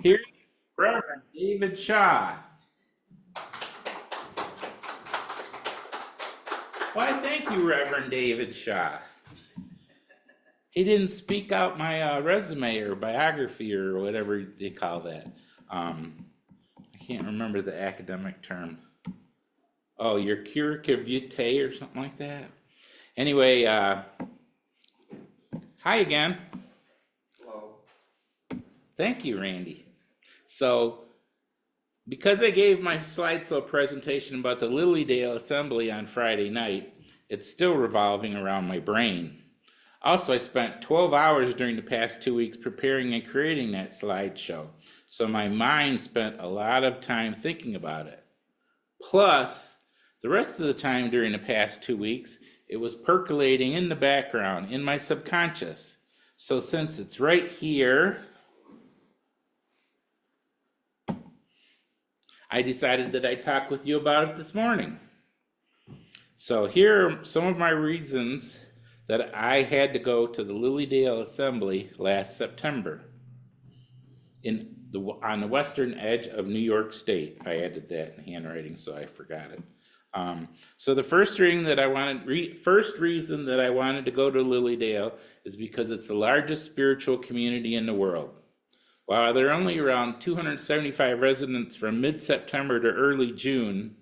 Here, Reverend David Shaw. Why, thank you, Reverend David Shaw. He didn't speak out my resume or biography or whatever they call that. I can't remember the academic term. Oh, your curriculum vitae or something like that. Anyway, hi again. Hello. Thank you, Randy. So, because I gave my slideshow presentation about the Lilly Dale Assembly on Friday night, it's still revolving around my brain. Also, I spent 12 hours during the past 2 weeks preparing and creating that slideshow, so my mind spent a lot of time thinking about it. Plus, the rest of the time during the past 2 weeks, it was percolating in the background, in my subconscious. So since it's right here, I decided that I'd talk with you about it this morning. So here are some of my reasons that I had to go to the Lilly Dale Assembly last September on the western edge of New York State. I added that in handwriting, so I forgot it. So the first reason that I wanted to go to Lilly Dale is because it's the largest spiritual community in the world. While there are only around 275 residents from mid-September to early June,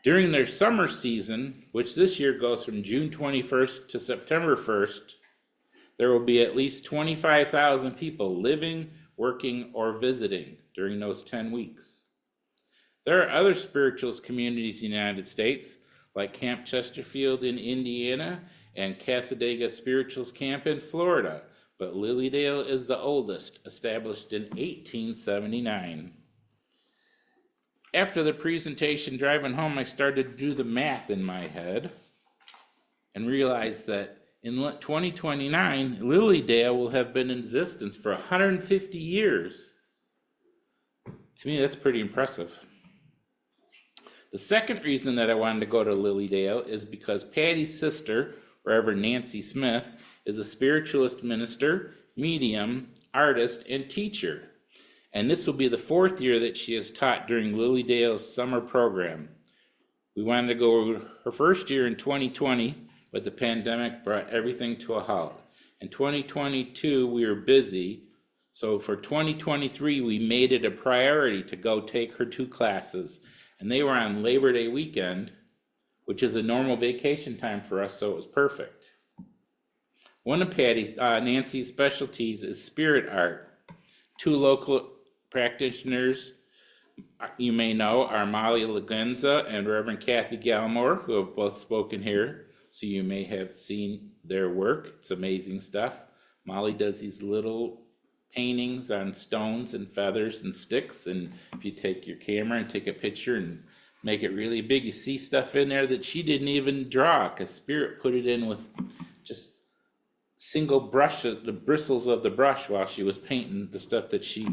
during their summer season, which this year goes from June 21st to September 1st, there will be at least 25,000 people living, working, or visiting during those 10 weeks. There are other spiritualist communities in the United States, like Camp Chesterfield in Indiana and Casadega Spiritualist Camp in Florida, but Lilly Dale is the oldest, established in 1879. After the presentation, driving home, I started to do the math in my head and realized that in 2029, Lilly Dale will have been in existence for 150 years. To me, that's pretty impressive. The second reason that I wanted to go to Lilly Dale is because Patty's sister, Reverend Nancy Smith, is a spiritualist minister, medium, artist, and teacher. And this will be the 4th year that she has taught during Lilly Dale's summer program. We wanted to go her first year in 2020, but the pandemic brought everything to a halt. In 2022, we were busy, so for 2023, we made it a priority to go take her 2 classes, and they were on Labor Day weekend, which is a normal vacation time for us, so it was perfect. One of Nancy's specialties is spirit art. 2 local practitioners you may know are Molly Lagenza and Reverend Kathy Galmore, who have both spoken here, so you may have seen their work. It's amazing stuff. Molly does these little paintings on stones and feathers and sticks, and if you take your camera and take a picture and make it really big, you see stuff in there that she didn't even draw, because Spirit put it in with just single brush, the bristles of the brush, while she was painting the stuff that she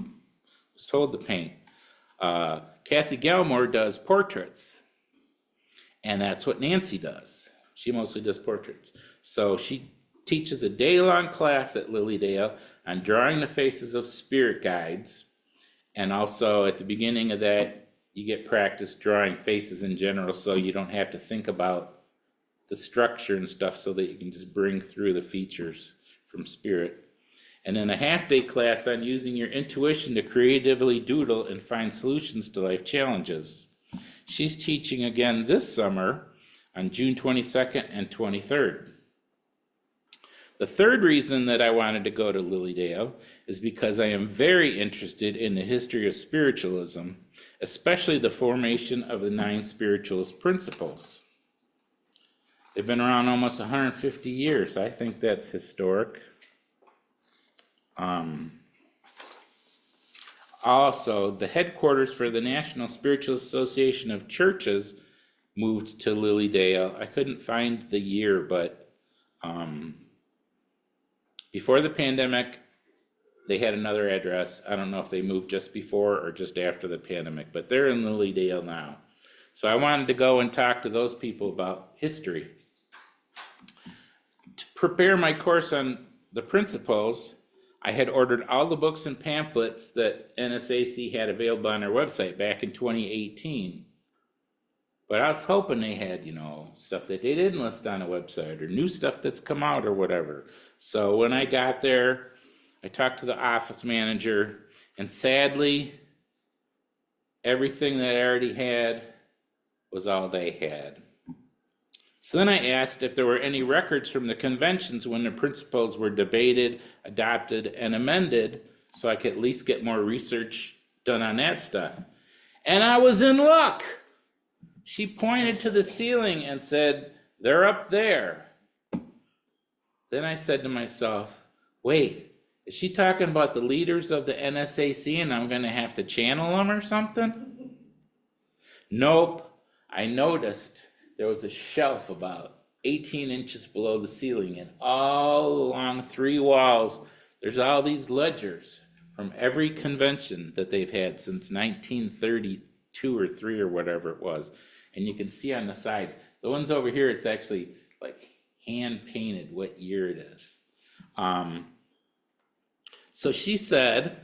was told to paint. Kathy Galmore does portraits, and that's what Nancy does. She mostly does portraits. So she teaches a day-long class at Lilly Dale on drawing the faces of spirit guides, and also at the beginning of that, you get practice drawing faces in general, so you don't have to think about the structure and stuff, so that you can just bring through the features from spirit. And then a half-day class on using your intuition to creatively doodle and find solutions to life challenges. She's teaching again this summer on June 22nd and 23rd. The third reason that I wanted to go to Lilly Dale is because I am very interested in the history of spiritualism, especially the formation of the 9 spiritualist principles. They've been around almost 150 years. I think that's historic. Also, the headquarters for the National Spiritual Association of Churches moved to Lilly Dale. I couldn't find the year, but before the pandemic, they had another address. I don't know if they moved just before or just after the pandemic, but they're in Lilly Dale now. So I wanted to go and talk to those people about history. To prepare my course on the principles, I had ordered all the books and pamphlets that NSAC had available on their website back in 2018. But I was hoping they had, stuff that they didn't list on a website or new stuff that's come out or whatever. So when I got there, I talked to the office manager, and sadly, everything that I already had was all they had. So then I asked if there were any records from the conventions when the principles were debated, adopted, and amended, so I could at least get more research done on that stuff. And I was in luck. She pointed to the ceiling and said, "They're up there." Then I said to myself, wait, is she talking about the leaders of the NSAC and I'm going to have to channel them or something? Nope. I noticed there was a shelf about 18 inches below the ceiling, and all along 3 walls, there's all these ledgers from every convention that they've had since 1932 or 3 or whatever it was. And you can see on the sides, the ones over here, it's actually like hand painted what year it is. So she said,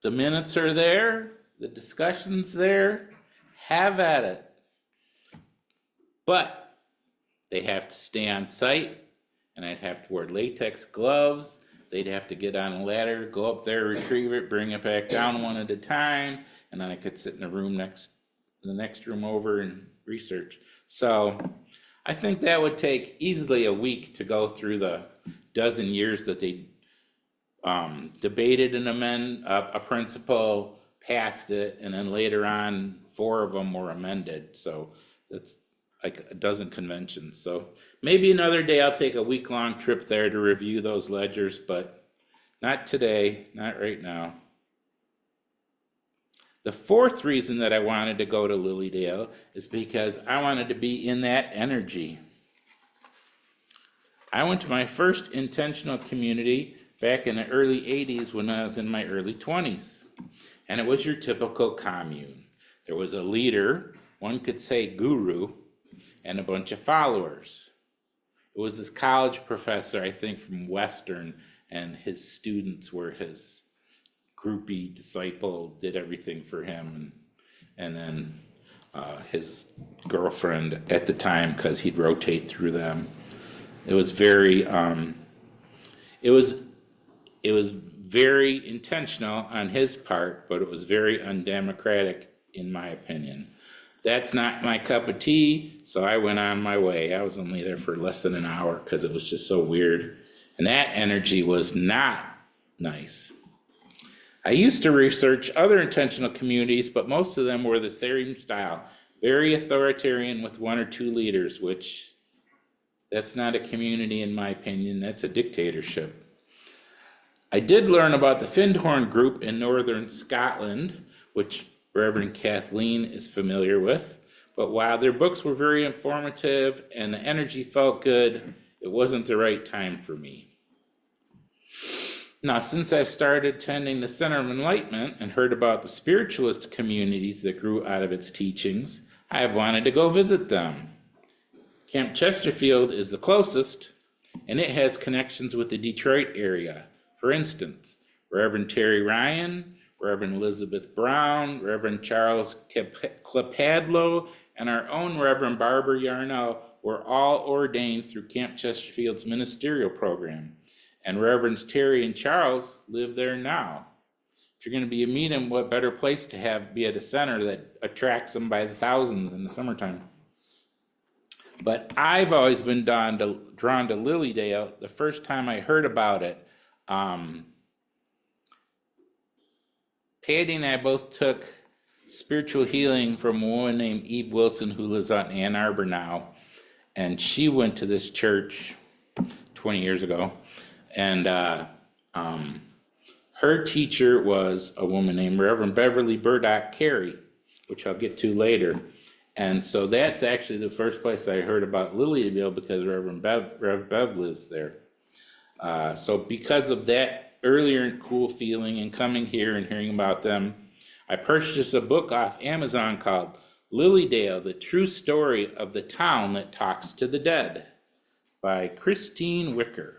the minutes are there, the discussion's there, have at it. But they have to stay on site, and I'd have to wear latex gloves. They'd have to get on a ladder, go up there, retrieve it, bring it back down one at a time, and then I could sit in the next room over and research. So I think that would take easily a week to go through the dozen years that they debated and amend a principle, passed it, and then later on 4 of them were amended. So that's like a dozen conventions. So maybe another day I'll take a week-long trip there to review those ledgers, but not today, not right now. The 4th reason that I wanted to go to Lilly Dale is because I wanted to be in that energy. I went to my first intentional community back in the early 80s when I was in my early 20s. And it was your typical commune. There was a leader, one could say guru, and a bunch of followers. It was this college professor, I think from Western, and his students were his groupie disciple, did everything for him, and then his girlfriend at the time, because he'd rotate through them. It was very, it was very intentional on his part, but it was very undemocratic in my opinion. That's not my cup of tea, so I went on my way. I was only there for less than an hour because it was just so weird. And that energy was not nice. I used to research other intentional communities, but most of them were the same style. Very authoritarian with 1 or 2 leaders, which that's not a community in my opinion, that's a dictatorship. I did learn about the Findhorn group in northern Scotland, which Reverend Kathleen is familiar with, but while their books were very informative and the energy felt good, it wasn't the right time for me. Now, since I've started attending the Center of Enlightenment and heard about the spiritualist communities that grew out of its teachings, I have wanted to go visit them. Camp Chesterfield is the closest, and it has connections with the Detroit area. For instance, Reverend Terry Ryan, Reverend Elizabeth Brown, Reverend Charles Clapadlo, and our own Reverend Barbara Yarnell were all ordained through Camp Chesterfield's ministerial program. And Reverends Terry and Charles live there now. If you're going to be a medium, what better place to be at a center that attracts them by the thousands in the summertime? But I've always been drawn to Lilly Dale. The first time I heard about it, Patty and I both took spiritual healing from a woman named Eve Wilson who lives out in Ann Arbor now. And she went to this church 20 years ago. And her teacher was a woman named Reverend Beverly Burdock Carey, which I'll get to later. And so that's actually the first place I heard about Lilly Dale because Rev Bev lives there. So because of that earlier and cool feeling and coming here and hearing about them, I purchased a book off Amazon called Lilly Dale, The True Story of the Town That Talks to the Dead by Christine Wicker.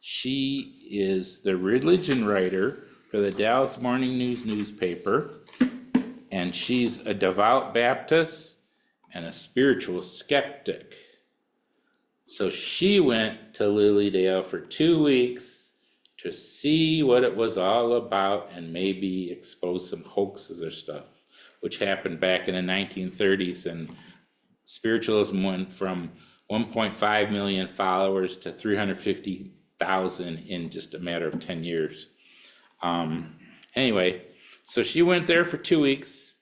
She is the religion writer for the Dallas Morning News newspaper, and she's a devout Baptist and a spiritual skeptic. So she went to Lilly Dale for 2 weeks to see what it was all about and maybe expose some hoaxes or stuff, which happened back in the 1930s, and spiritualism went from 1.5 million followers to 350,000 in just a matter of 10 years. Anyway, so she went there for 2 weeks,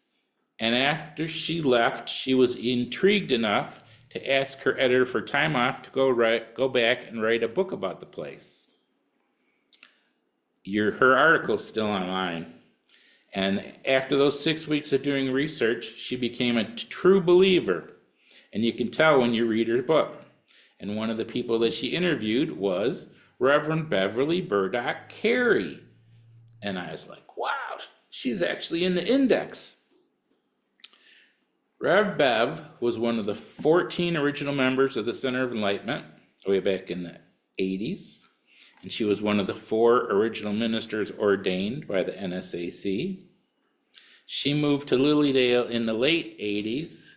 and after she left, she was intrigued enough to ask her editor for time off to go back and write a book about the place. Her article's still online. And after those 6 weeks of doing research, she became a true believer. And you can tell when you read her book. And one of the people that she interviewed was Reverend Beverly Burdock Carey. And I was like, wow, she's actually in the index. Rev Bev was one of the 14 original members of the Center of Enlightenment way back in the 80s. And she was one of the 4 original ministers ordained by the NSAC. She moved to Lilly Dale in the late 80s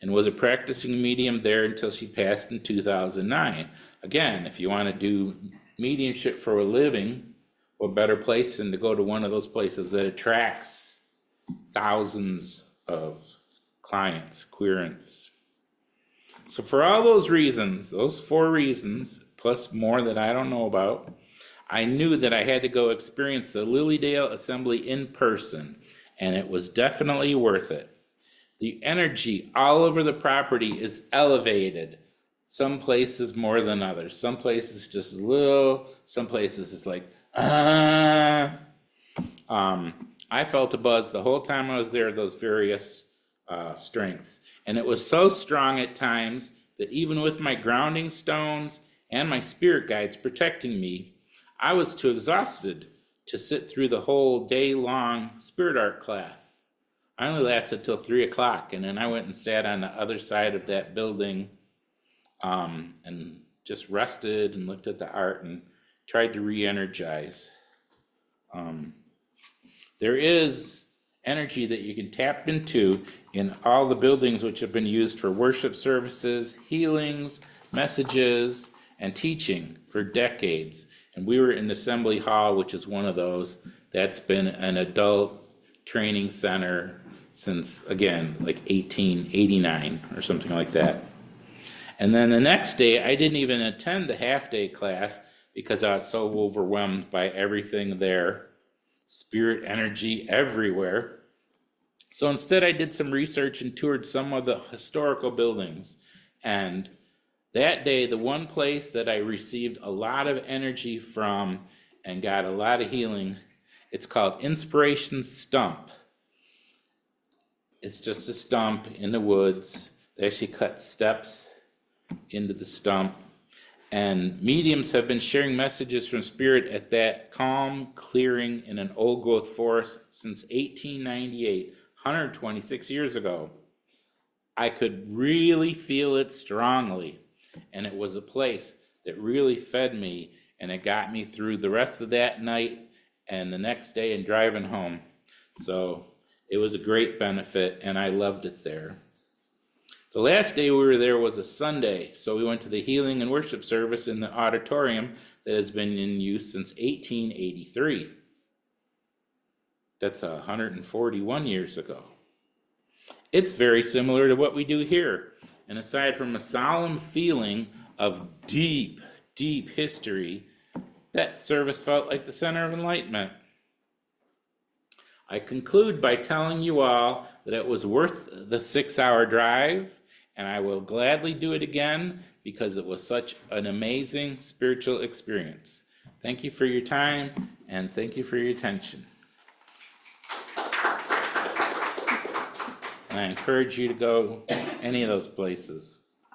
and was a practicing medium there until she passed in 2009. Again, if you want to do mediumship for a living, what better place than to go to one of those places that attracts thousands of clients, querents. So for all those reasons, those 4 reasons, plus more that I don't know about, I knew that I had to go experience the Lilly Dale Assembly in person, and it was definitely worth it. The energy all over the property is elevated. Some places more than others. Some places just a little, some places it's like, I felt a buzz the whole time I was there, those various strengths. And it was so strong at times that even with my grounding stones and my spirit guides protecting me, I was too exhausted to sit through the whole day-long spirit art class. I only lasted till 3 o'clock, and then I went and sat on the other side of that building and just rested and looked at the art and tried to re-energize. There is energy that you can tap into in all the buildings which have been used for worship services, healings, messages, and teaching for decades. And we were in Assembly Hall, which is one of those. That's been an adult training center since, again, like 1889 or something like that. And then the next day, I didn't even attend the half-day class because I was so overwhelmed by everything there. Spirit energy everywhere. So instead I did some research and toured some of the historical buildings. And that day, the one place that I received a lot of energy from and got a lot of healing, it's called Inspiration Stump. It's just a stump in the woods. They actually cut steps into the stump. And mediums have been sharing messages from spirit at that calm clearing in an old growth forest since 1898, 126 years ago. I could really feel it strongly, and it was a place that really fed me, and it got me through the rest of that night and the next day and driving home. So it was a great benefit, and I loved it there. The last day we were there was a Sunday, so we went to the healing and worship service in the auditorium that has been in use since 1883. That's 141 years ago. It's very similar to what we do here. And aside from a solemn feeling of deep, deep history, that service felt like the Center of Enlightenment. I conclude by telling you all that it was worth the 6-hour drive, and I will gladly do it again because it was such an amazing spiritual experience. Thank you for your time, and thank you for your attention. And I encourage you to go any of those places.